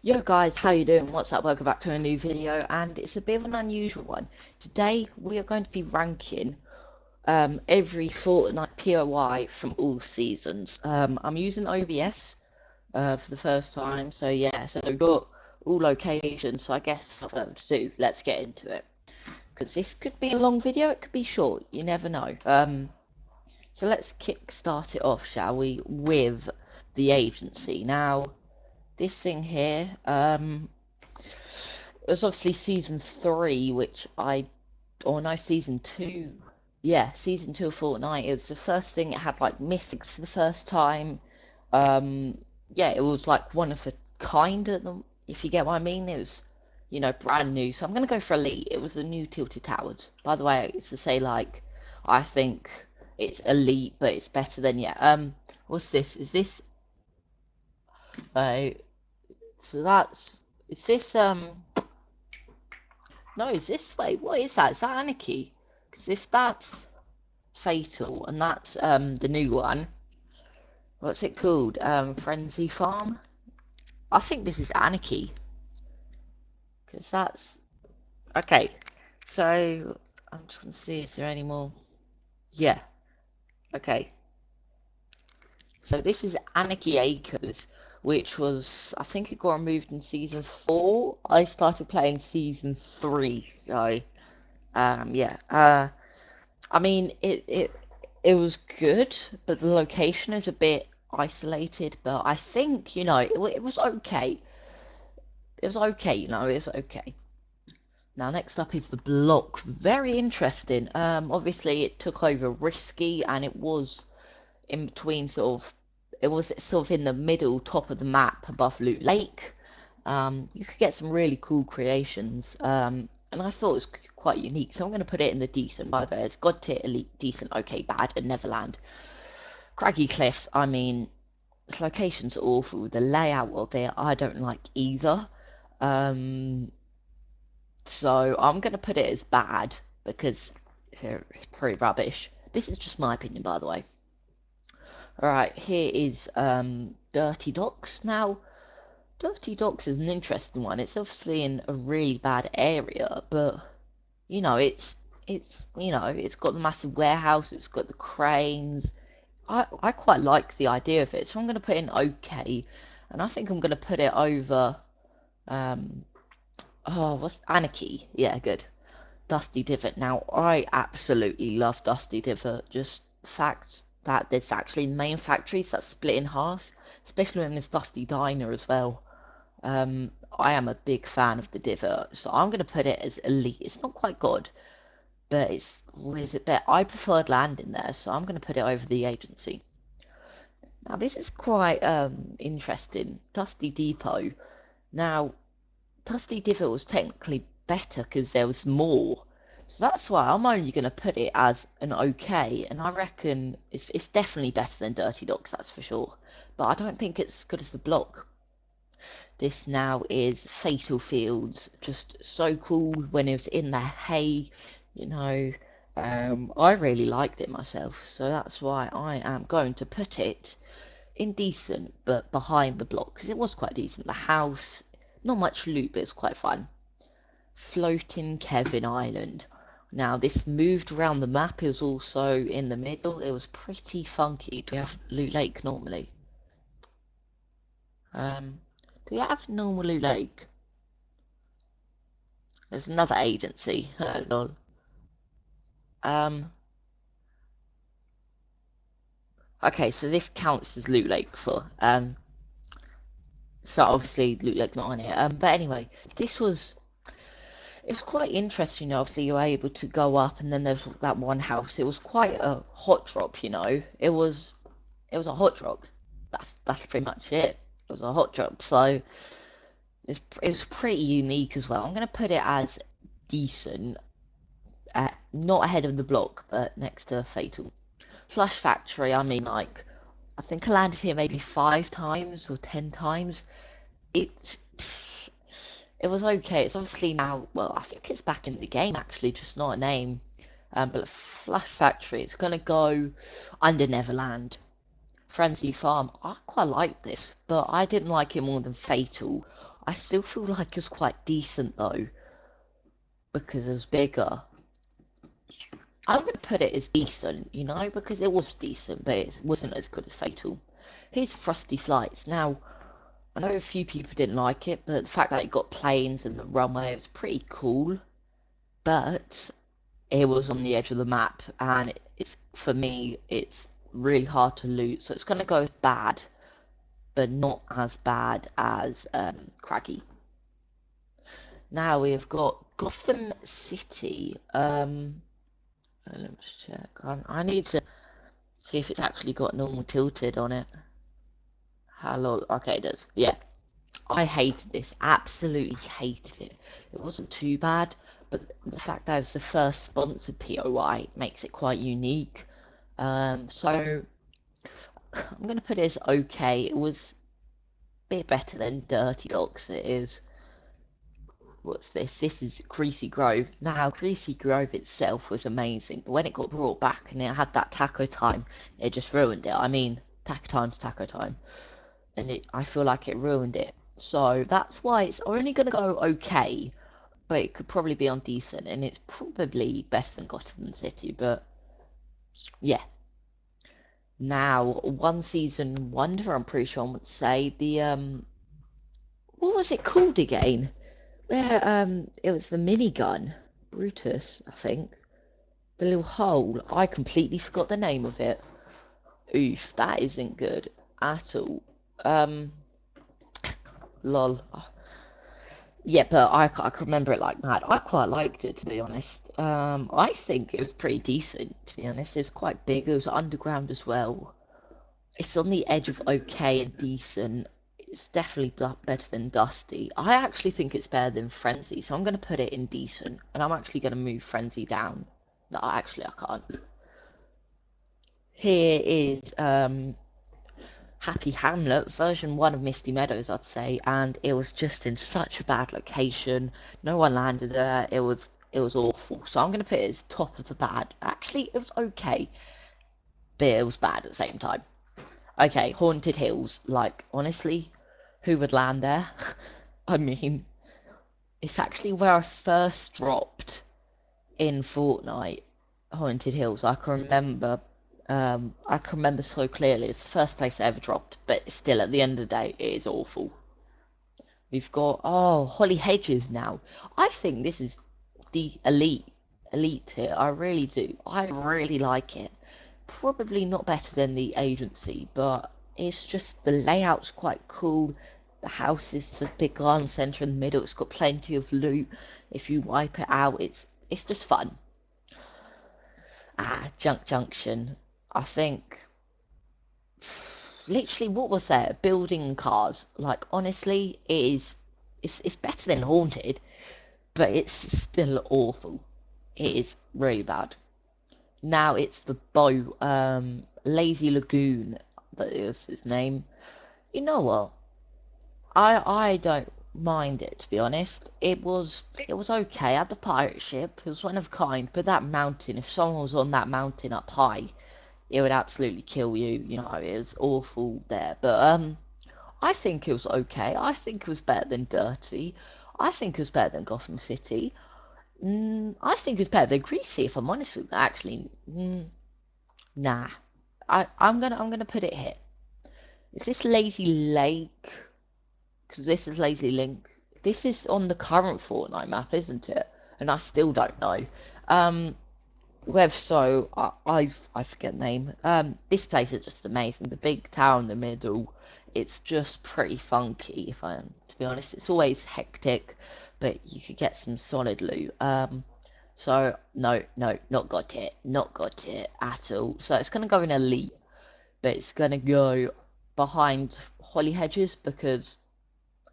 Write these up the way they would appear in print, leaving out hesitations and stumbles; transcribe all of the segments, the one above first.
Yo guys, how you doing? What's up? Welcome back to a new video, and it's a bit of an unusual one. Today we are going to be ranking every Fortnite POI from all seasons. I'm using OBS for the first time, so yeah, so we've got all locations, so I guess without further ado, let's get into it. Because this could be a long video, it could be short, you never know. So let's kick start it off, shall we, with the agency. Now, this thing here, it was obviously season 3, or no, season 2. Yeah, season 2 of Fortnite. It was the first thing. It had like mythics for the first time. Yeah, it was like one of a kind of them, if you get what I mean. It was, brand new. So I'm gonna go for elite. It was the new Tilted Towers. By the way, it's to say like, I think it's elite, but it's better than yeah. What's this? Is this? So is this No, is this way? What is that? Is that Anarchy? Because if that's Fatal and that's the new one, what's it called? Frenzy Farm? I think this is Anarchy. Because that's okay. So I'm just gonna see if there are any more. Yeah. Okay. So this is Anarchy Acres, which was, I think it got removed in season 4. I started playing season 3, so yeah. I mean, it was good, but the location is a bit isolated. But I think, it was okay. It was okay, it was okay. Now, next up is the block. Very interesting. Obviously, it took over Risky, and it was in between it was sort of in the middle, top of the map, above Loot Lake. You could get some really cool creations, and I thought it was quite unique, so I'm going to put it in the decent. By the way, it's God tier, elite, decent, okay, bad, and Neverland. Craggy Cliffs, I mean, its location's awful. The layout of it, I don't like either. So I'm going to put it as bad because it's pretty rubbish. This is just my opinion, by the way. Alright, here is Dirty Docks. Now, Dirty Docks is an interesting one. It's obviously in a really bad area, but it's got the massive warehouse, it's got the cranes. I quite like the idea of it, so I'm gonna put in okay, and I think I'm gonna put it over what's Anarchy? Yeah, good. Dusty Divot. Now I absolutely love Dusty Divot. Just the fact that there's actually main factories that split in half, especially in this Dusty Diner as well. I am a big fan of the Divot, so I'm going to put it as elite. It's not quite good, but is it better? I preferred land in there, so I'm going to put it over the agency. Now this is quite interesting. Dusty Depot. Now Dusty Divot was technically better because there was more. So that's why I'm only going to put it as an okay, and I reckon it's definitely better than Dirty Docks, that's for sure. But I don't think it's as good as the block. This now is Fatal Fields, just so cool when it was in the hay, I really liked it myself, so that's why I am going to put it in decent, but behind the block, because it was quite decent. The house, not much loot, but it's quite fun. Floating Kevin Island. Now, this moved around the map. It was also in the middle. It was pretty funky. Do we have Loot Lake normally? Do we have normal Loot Lake? There's another agency. Hold on. Okay, so this counts as Loot Lake for. So obviously Loot Lake's not on it. But anyway, it was quite interesting. Obviously, you were able to go up, and then there's that one house. It was quite a hot drop. It was a hot drop. That's pretty much it. It was a hot drop. So it's pretty unique as well. I'm gonna put it as decent, not ahead of the block, but next to Fatal. Flush Factory. I mean, like, I think I landed here maybe 5 times or 10 times. It was okay. It's obviously now, well, I think it's back in the game actually, just not a name. But Flash Factory, it's gonna go under Neverland. Frenzy Farm, I quite like this, but I didn't like it more than Fatal. I still feel like it was quite decent though, because it was bigger. I'm gonna put it as decent, you know, because it was decent, but it wasn't as good as Fatal. Here's Frosty Flights. Now, I know a few people didn't like it, but the fact that it got planes and the runway was pretty cool. But it was on the edge of the map, and it's for me, it's really hard to loot. So it's gonna go as bad, but not as bad as Craggy. Now we've got Gotham City. Let me just check. I need to see if it's actually got normal tilted on it. Hello. Okay, it does. Yeah. I hated this. Absolutely hated it. It wasn't too bad, but the fact that it was the first sponsored POI makes it quite unique. So I'm gonna put it as okay. It was a bit better than Dirty Docks. It is. What's this? This is Greasy Grove. Now, Greasy Grove itself was amazing, but when it got brought back and it had that taco time, it just ruined it. I mean, taco time's taco time, and I feel like it ruined it. So that's why it's only gonna go okay, but it could probably be on decent, and it's probably better than Gotham City. But yeah. Now, one season wonder. I'm pretty sure I would say what was it called again? Where it was the minigun, Brutus, I think. The little hole. I completely forgot the name of it. Oof, that isn't good at all. Lol. Yeah, but I can remember it like that. I quite liked it, to be honest. I think it was pretty decent, to be honest. It was quite big. It was underground as well. It's on the edge of okay and decent. It's definitely better than Dusty. I actually think it's better than Frenzy, so I'm going to put it in decent, and I'm actually going to move Frenzy down. No, actually, I can't. Here is Happy Hamlet, version 1 of Misty Meadows, I'd say, and it was just in such a bad location. No one landed there. It was awful. So I'm going to put it as top of the bad. Actually, it was okay, but it was bad at the same time. Okay, Haunted Hills. Like, honestly, who would land there? I mean, it's actually where I first dropped in Fortnite, Haunted Hills. I can remember so clearly. It's the first place I ever dropped, but still, at the end of the day, it is awful. We've got Holly Hedges now. I think this is the elite here. I really do. I really like it. Probably not better than the agency, but it's just the layout's quite cool. The house is the big garden centre in the middle. It's got plenty of loot. If you wipe it out, it's just fun. Junk Junction. I think literally what was there? Building cars. Like honestly, it's better than Haunted, but it's still awful. It is really bad. Now it's the boat, Lazy Lagoon, that is his name. You know what? I don't mind it, to be honest. It was okay. I had the pirate ship. It was one of a kind. But that mountain, if someone was on that mountain up high, it would absolutely kill you. You know, it was awful there. But I think it was okay. I think it was better than Dirty. I think it was better than Gotham City. I think it was better than Greasy, if I'm honest with you. Actually, nah. I'm gonna put it here. Is this Lazy Lake? Because this is Lazy Link. This is on the current Fortnite map, isn't it? And I still don't know. Where so I forget the name. This place is just amazing. The big town in the middle. It's just pretty funky. If I'm to be honest, it's always hectic, but you could get some solid loot. So no, not got it, not got it at all. So it's gonna go in elite, but it's gonna go behind Holly Hedges because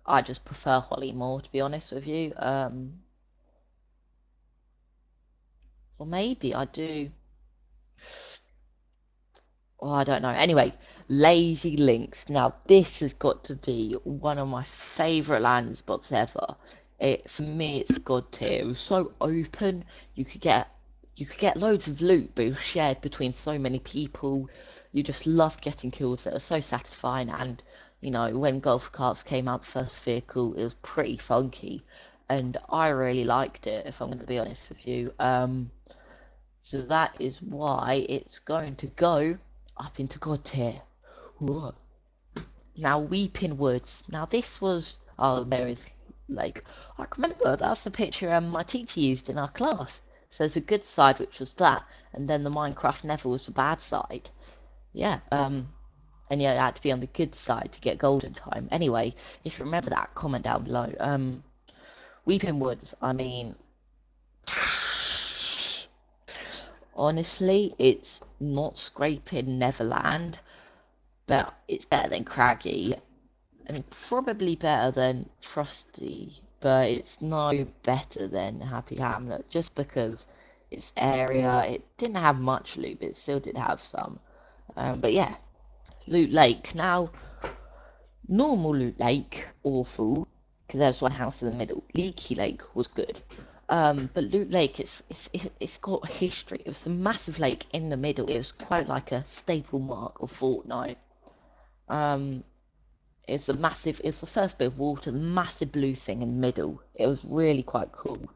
I just prefer Holly more, to be honest with you. Or maybe I do. Oh, I don't know. Anyway, Lazy Links. Now, this has got to be one of my favourite landing spots ever. For me, it's God tier. It was so open. You could get loads of loot, but it was shared between so many people. You just love getting kills that are so satisfying, and You know, when golf carts came out, the first vehicle, it was pretty funky, and I really liked it, if I'm going to be honest with you. So that is why it's going to go up into God tier. Whoa. Now, Weeping Woods. Now, this was... Oh, there is Lake. I remember that's the picture my teacher used in our class. So there's a good side, which was that, and then the Minecraft Never was the bad side. Yeah, and yeah, it had to be on the good side to get golden time. Anyway, if you remember that, comment down below. Weeping Woods, I mean, honestly, it's not scraping Neverland, but it's better than Craggy, and probably better than Frosty, but it's no better than Happy Hamlet, just because its area, it didn't have much loot, but it still did have some. But yeah, Loot Lake. Now, normal Loot Lake, awful, because there's one house in the middle. Leaky Lake was good. But Loot Lake, it's got history. It was a massive lake in the middle. It was quite like a staple mark of Fortnite. It's the first bit of water, the massive blue thing in the middle. It was really quite cool.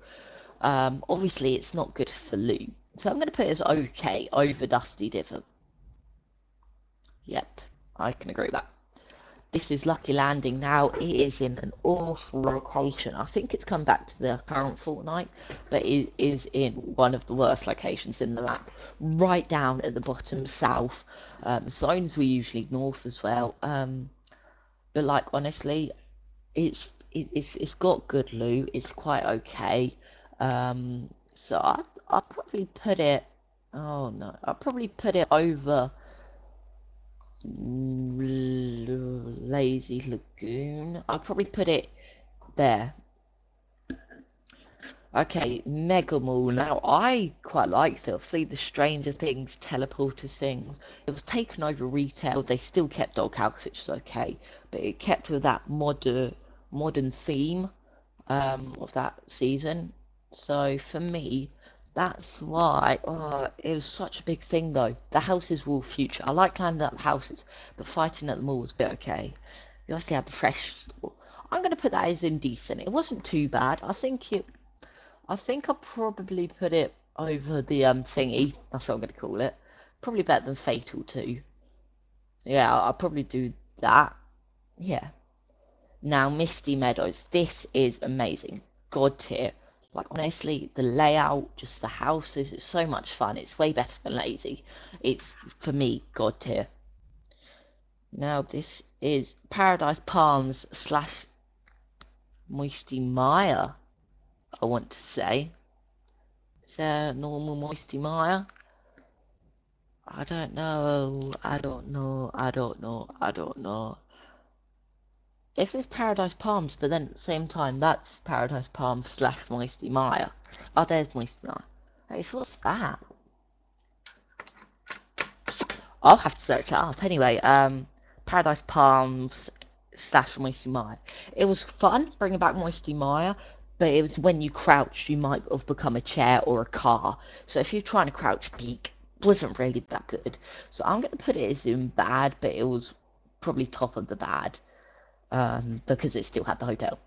Obviously, it's not good for loot, so I'm going to put it as okay over Dusty Divot. Yep, I can agree with that. This is Lucky Landing. Now, it is in an awful location. I think it's come back to the current Fortnite, but it is in one of the worst locations in the map. Right down at the bottom south. Zones were usually north as well. But like, honestly, it's got good loot. It's quite okay. So I'll probably put it... Oh, no. I'll probably put it over... Lazy Lagoon. I'll probably put it there. Okay, Mega Mall. Now, I quite liked it. Obviously, the Stranger Things teleporter things. It was taken over retail. They still kept Doghouse, which is okay, but it kept with that modern theme of that season. So for me, that's why. Oh, it was such a big thing though. The houses were all future. I like landing at the houses, but fighting at the mall was a bit okay. We obviously had the fresh store. I'm gonna put that as indecent. It wasn't too bad. I think I'll probably put it over the thingy. That's what I'm gonna call it. Probably better than Fatal 2. Yeah, I'll probably do that. Yeah. Now, Misty Meadows. This is amazing. God tier. Like, honestly, the layout, just the houses, it's so much fun. It's way better than Lazy. It's, for me, God tier. Now, this is Paradise Palms slash Moisty Mire, I want to say. Is there normal Moisty Mire? I don't know. I don't know. I don't know. I don't know. It says Paradise Palms, but then at the same time, that's Paradise Palms slash Moisty Mire. Oh, there's Moisty Mire. Hey, so what's that? I'll have to search that up. Anyway, Paradise Palms slash Moisty Mire. It was fun bringing back Moisty Mire, but it was when you crouched, you might have become a chair or a car. So if you're trying to crouch peek, it wasn't really that good. So I'm going to put it as in bad, but it was probably top of the bad. Because it still had the hotel.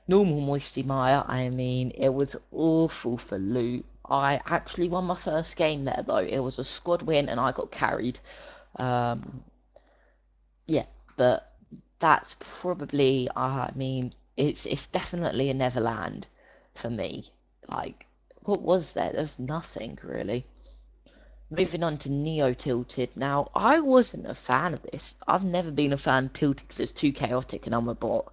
Normal Moisty Mire, I mean, it was awful for loot. I actually won my first game there, though. It was a squad win, and I got carried. Yeah, but that's probably, I mean, it's definitely a Neverland for me. Like, what was there? There's nothing, really. Moving on to Neo Tilted. Now, I wasn't a fan of this. I've never been a fan of Tilted because it's too chaotic and I'm a bot.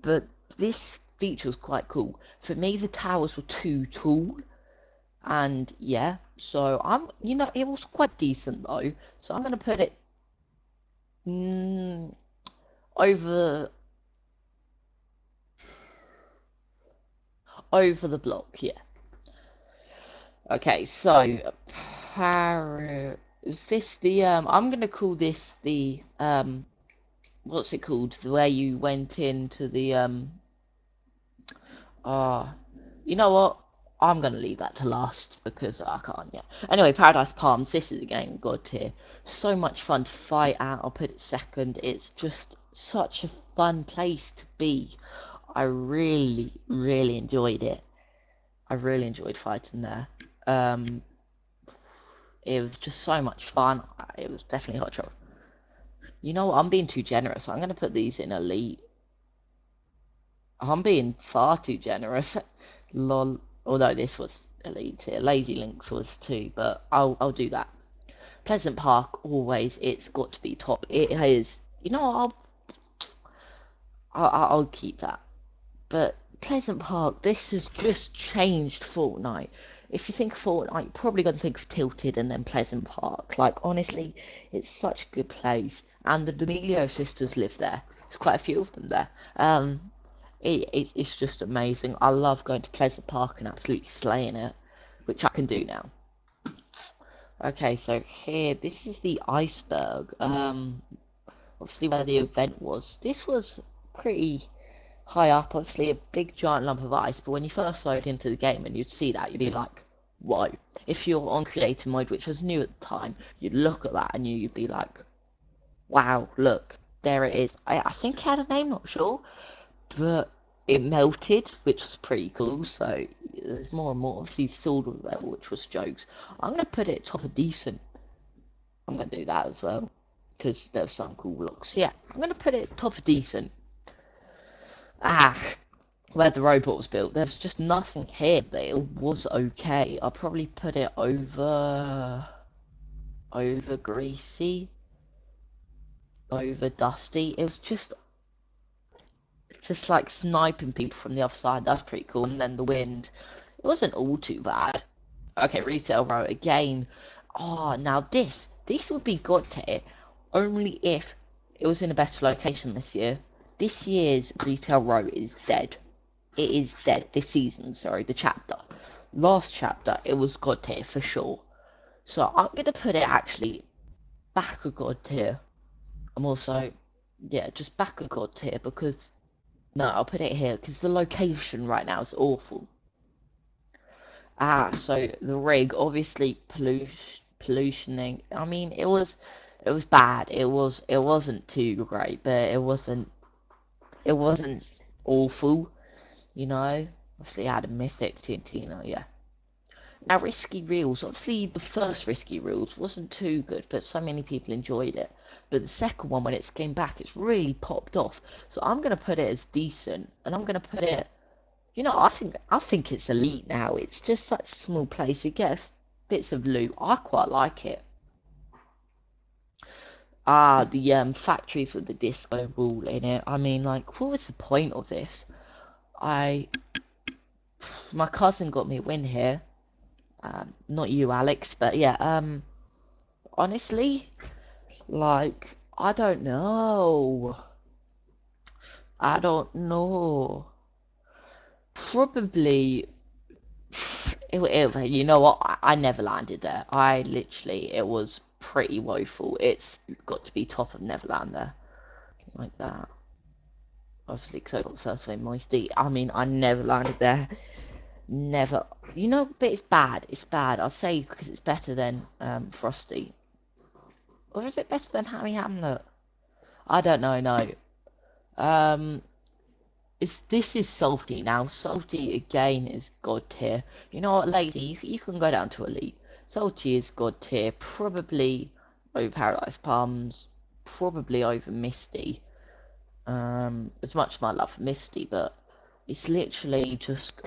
But this feature was quite cool. For me, the towers were too tall. And yeah, so it was quite decent though. So I'm going to put it over the block, yeah. Okay, so is this the I'm gonna call this the what's it called? The way you went into the you know what? I'm gonna leave that to last because I can't yet. Anyway, Paradise Palms, this is a game God tier. So much fun to fight at. I'll put it second. It's just such a fun place to be. I really, really enjoyed it. I really enjoyed fighting there. Um, it was just so much fun. It was definitely hot chocolate. You know what? I'm being too generous. I'm gonna put these in elite. I'm being far too generous. Lol. Although this was elite tier. Lazy Links was too, but I'll do that. Pleasant Park, always, it's got to be top. It is. You know what? I'll keep that. But Pleasant Park, this has just changed Fortnite. If you think of Fortnite, you're probably going to think of Tilted and then Pleasant Park. Like, honestly, it's such a good place. And the D'Amelio sisters live there. There's quite a few of them there. It's just amazing. I love going to Pleasant Park and absolutely slaying it, which I can do now. Okay, so here, this is the iceberg. Obviously where the event was. This was pretty high up, obviously a big giant lump of ice, but when you first load into the game and you'd see that, you'd be like, whoa. If you're on creative mode, which was new at the time, you'd look at that and you'd be like, wow, look, there it is. I think it had a name, not sure, but it melted, which was pretty cool, so there's more and more. Obviously, silver level, which was jokes. I'm going to put it top of decent. I'm going to do that as well, because there's some cool looks. Yeah, I'm going to put it top of decent. Where the robot was built, there's just nothing here, but it was okay. I'll probably put it over greasy, over dusty. It was just like sniping people from the other side. That's pretty cool. And then the wind, it wasn't all too bad. Okay, retail row again. Oh, now this would be god tier only if it was in a better location this year. This year's retail row is dead. It is dead this season, sorry, the chapter. Last chapter, it was god tier for sure. So I'm going to put it actually back a god tier. I'm also, yeah, just back a god tier because, no, I'll put it here because the location right now is awful. So the rig, obviously pollutioning. I mean, it was bad. It wasn't too great, but it wasn't awful. You know, obviously I had a mythic Tintina, yeah. Now Risky Reels, obviously the first Risky Reels wasn't too good, but so many people enjoyed it. But the second one, when it came back, it's really popped off. So I'm gonna put it as decent, and I'm gonna put it. You know, I think it's elite now. It's just such a small place. You get bits of loot. I quite like it. The factories with the disco ball in it. I mean, like, what was the point of this? My cousin got me a win here. Not you, Alex, but yeah. Honestly, like, I don't know. I don't know. Probably. You know what? I never landed there. I literally, it was pretty woeful. It's got to be top of Neverland there, like that. Obviously, because I got the first win, Moisty. I mean, I never landed there. Never. You know, but it's bad. It's bad. I'll say because it's better than Frosty. Or is it better than Harry Hamlet? I don't know. No. Um, this is salty now. Salty again is god tier. You know what, Lazy? You can go down to elite. Salty is god tier. Probably over Paradise Palms. Probably over Misty. As much as I love Misty, but it's literally just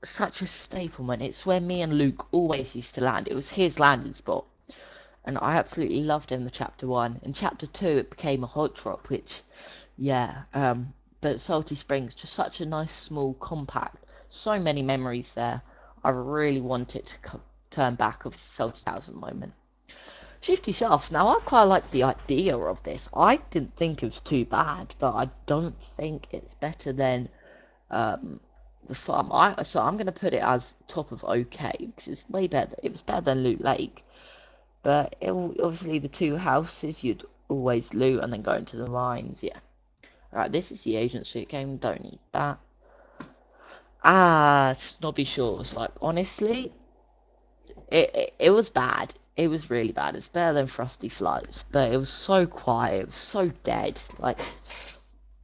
such a staple, man. It's where me and Luke always used to land. It was his landing spot. And I absolutely loved him in the chapter 1. In chapter 2 it became a hot drop, which yeah, but Salty Springs, just such a nice, small, compact, so many memories there. I really want it to turn back of the Salty Thousand moment. Shifty Shafts, now I quite like the idea of this. I didn't think it was too bad, but I don't think it's better than the farm. So I'm going to put it as top of okay, because it's way better. It was better than Loot Lake. But obviously the two houses you'd always loot and then go into the mines, yeah. Alright, this is the agency game, don't need that. Snobby Shores, like, honestly, it was bad. It was really bad. It's better than Frosty Flights, but it was so quiet. It was so dead. Like,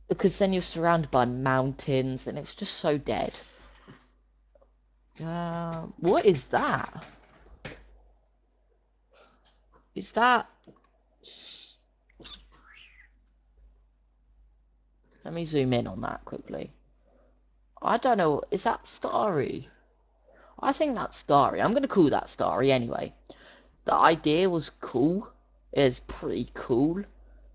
because then you're surrounded by mountains, and it's just so dead. What is that? Is that? Let me zoom in on that quickly. I don't know. Is that Starry? I think that's Starry. I'm gonna call that Starry anyway. The idea was cool. It's pretty cool.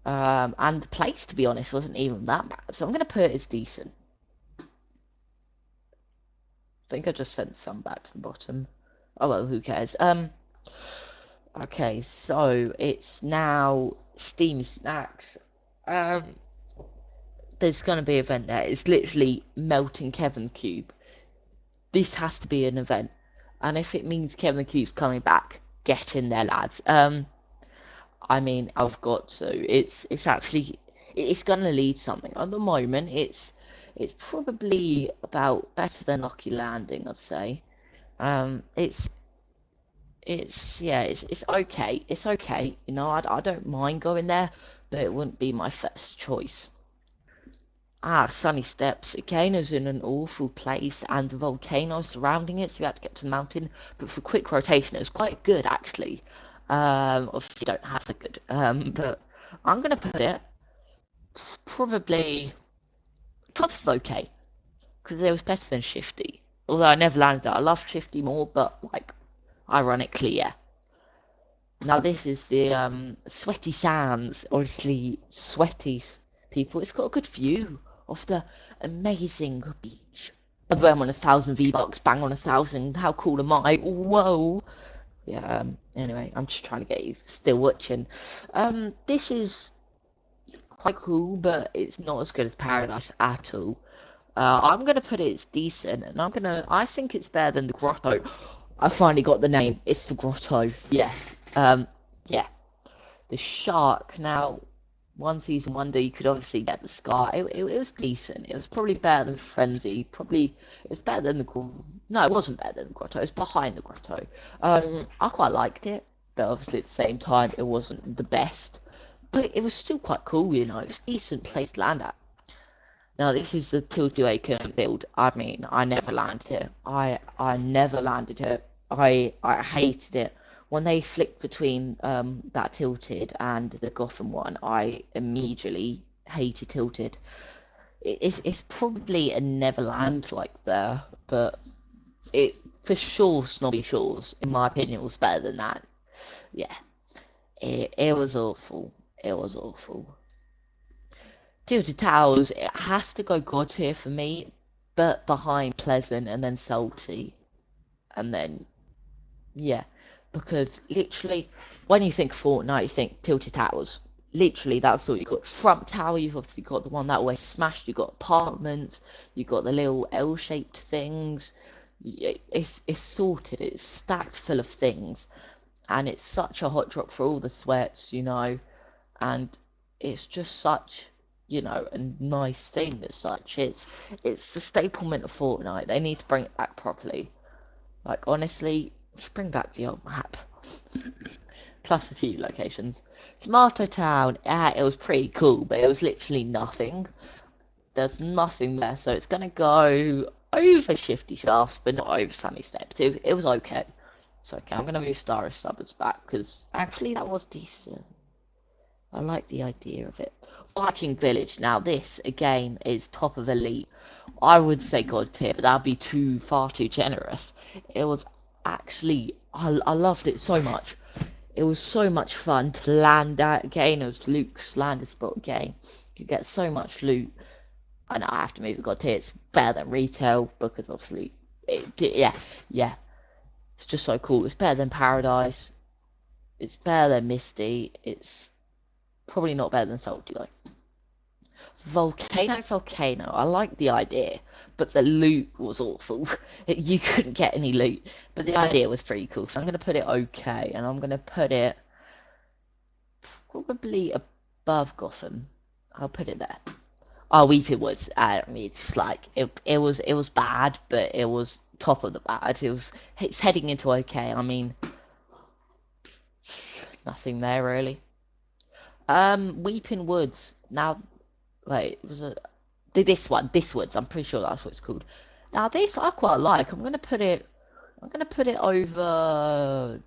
And the place, to be honest, wasn't even that bad. So I'm gonna put it as decent. I think I just sent some back to the bottom. Oh well, who cares? Okay, so it's now Steamy Snacks. There's gonna be an event there. It's literally melting Kevin Cube. This has to be an event, and if it means Kevin Cube's coming back, get in there, lads. I mean, I've got to. It's actually it's gonna lead something. At the moment, it's probably about better than Lucky Landing, I'd say. It's yeah, it's okay. It's okay. You know, I don't mind going there, but it wouldn't be my first choice. Ah, Sunny Steps. Again, is in an awful place, and the volcano surrounding it, so you had to get to the mountain. But for quick rotation, it was quite good actually. Obviously, you don't have the good. But I'm gonna put it probably top of okay because it was better than Shifty. Although I never landed it. I love Shifty more, but like ironically, yeah. Now this is the Sweaty Sands. Obviously, sweaty people. It's got a good view of the amazing beach. By the way, I'm on 1,000 V-Bucks, bang on 1,000. How cool am I? Whoa. Yeah, anyway, I'm just trying to get you still watching. This is quite cool, but it's not as good as Paradise at all. I'm gonna put it as decent, and I think it's better than the Grotto. I finally got the name. It's the Grotto. Yes. Yeah. The Shark. Now, one season wonder, you could obviously get the scar. It was decent. It was probably better than Frenzy. Probably it was better than the no, it wasn't better than the Grotto. It was behind the Grotto. I quite liked it, but obviously at the same time it wasn't the best. But it was still quite cool, you know. It was a decent place to land at. Now this is the Tilted Acre build. I mean, I never landed it. I never landed it. I hated it. When they flicked between that Tilted and the Gotham one, I immediately hated Tilted. It's probably a Neverland like there, but it for sure Snobby Shores, in my opinion, was better than that. Yeah, it was awful. It was awful. Tilted Towers, it has to go God tier for me, but behind Pleasant and then Salty, and then yeah, because literally when you think Fortnite, you think Tilted Towers. Literally, that's all you got. Trump Tower, you've obviously got the one that always smashed. You got apartments, you got the little L-shaped things. It's sorted. It's stacked full of things, and it's such a hot drop for all the sweats, you know. And it's just such, you know, a nice thing as such. It's the staplement of Fortnite. They need to bring it back properly. Like honestly, just bring back the old map. Plus a few locations. Tomato Town, yeah, it was pretty cool, but it was literally nothing. There's nothing there, so it's gonna go over Shifty Shafts, but not over Sunny Steps. It was okay. It's okay. I'm gonna move Star Suburbs back because actually that was decent. I like the idea of it. Viking Village. Now this again is top of elite. I would say God tier, but that'd be far too generous. It was actually I loved it so much. It was so much fun to land at again. It was Luke's landing spot game. You get so much loot. And I have to move it God tier. It's better than retail because obviously yeah. It's just so cool. It's better than Paradise. It's better than Misty. It's probably not better than Salty though. Volcano. I like the idea, but the loot was awful. You couldn't get any loot, but the idea was pretty cool. So I'm gonna put it okay, and I'm gonna put it probably above Gotham. I'll put it there. Oh, Weeping Woods. I mean, it's like it was bad, but it was top of the bad. It's heading into okay. I mean, Nothing there really. Weeping Woods. Now, wait, was it this Woods? I'm pretty sure that's what it's called. Now this I quite like. I'm gonna put it over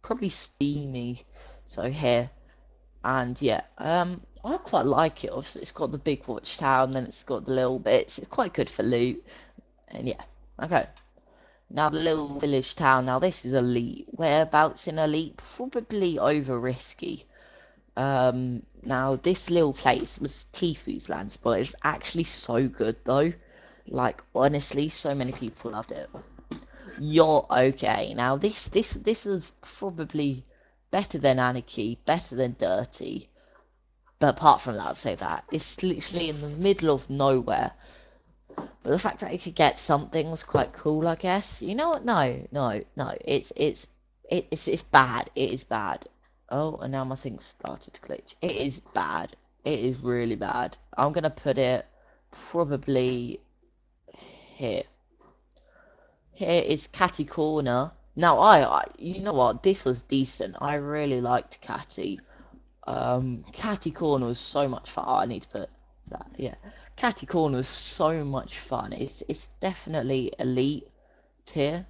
probably Steamy. So here. And yeah, I quite like it. Obviously, it's got the big watchtower, and then it's got the little bits. It's quite good for loot. And yeah, okay. Now the little village town. Now this is elite. Whereabouts in elite? Probably over risky. Now this little place was Tifu's lands, but it's actually so good though. Like honestly, so many people loved it. You're okay. Now this is probably better than Anarchy, better than Dirty. But apart from that, I'd say that it's literally in the middle of nowhere. But the fact that you could get something was quite cool, I guess. You know what? No. It's bad. It is bad. Oh, and now my thing started to glitch. It is bad. It is really bad. I'm gonna put it probably here. Here is Catty Corner. Now, you know what? This was decent. I really liked Catty. Catty Corner was so much fun. Oh, I need to put that. Yeah, Catty Corner was so much fun. It's definitely elite tier.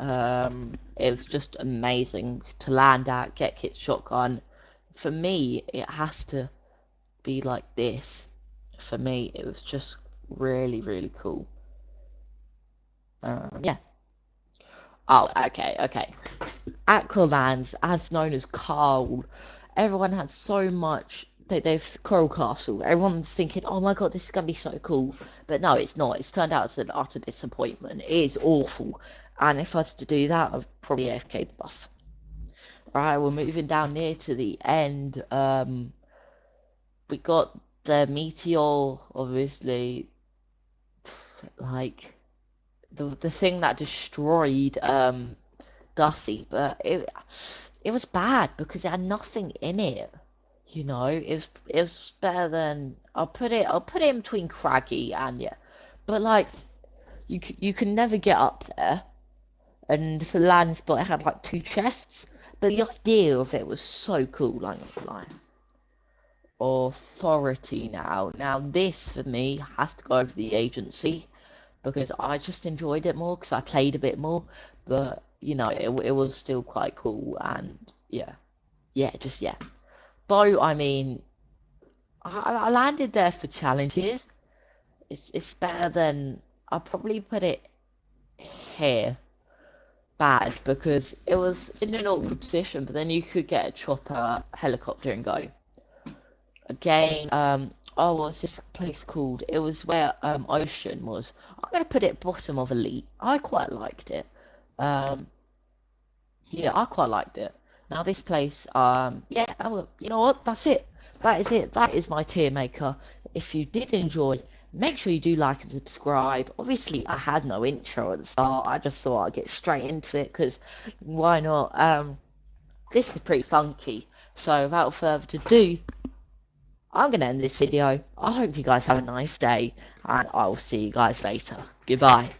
It was just amazing to land at, get Kit's shotgun. For me, it has to be like this. For me, it was just really, really cool. Yeah. Oh, okay. Aqualands, as known as Carl, everyone had so much. They've Coral Castle. Everyone's thinking, "Oh my God, this is gonna be so cool," but no, it's not. It's turned out it's an utter disappointment. It is awful, and if I was to do that, I'd probably AFK the bus. Right, we're moving down near to the end. We got the meteor, obviously, like the thing that destroyed Dusty, but it was bad because it had nothing in it. You know, it was better than I'll put it in between Craggy and yeah, but like you can never get up there, and the land spot it had like two chests, but the idea of it was so cool. I'm not gonna lie. Authority now. Now this for me has to go over the agency because I just enjoyed it more because I played a bit more, but you know it was still quite cool and yeah. Bow, I mean, I landed there for challenges. It's better than I'll probably put it here. Bad because it was in an awkward position, but then you could get a chopper, helicopter, and go. Again, oh, what's this place called? It was where Ocean was. I'm gonna put it bottom of elite. I quite liked it. Um, yeah, I quite liked it. Now this place, yeah, oh, you know what? That's it. That is it. That is my tier maker. If you did enjoy, make sure you do like and subscribe. Obviously, I had no intro at the start. I just thought I'd get straight into it because why not? This is pretty funky. So without further ado, I'm going to end this video. I hope you guys have a nice day, and I will see you guys later. Goodbye.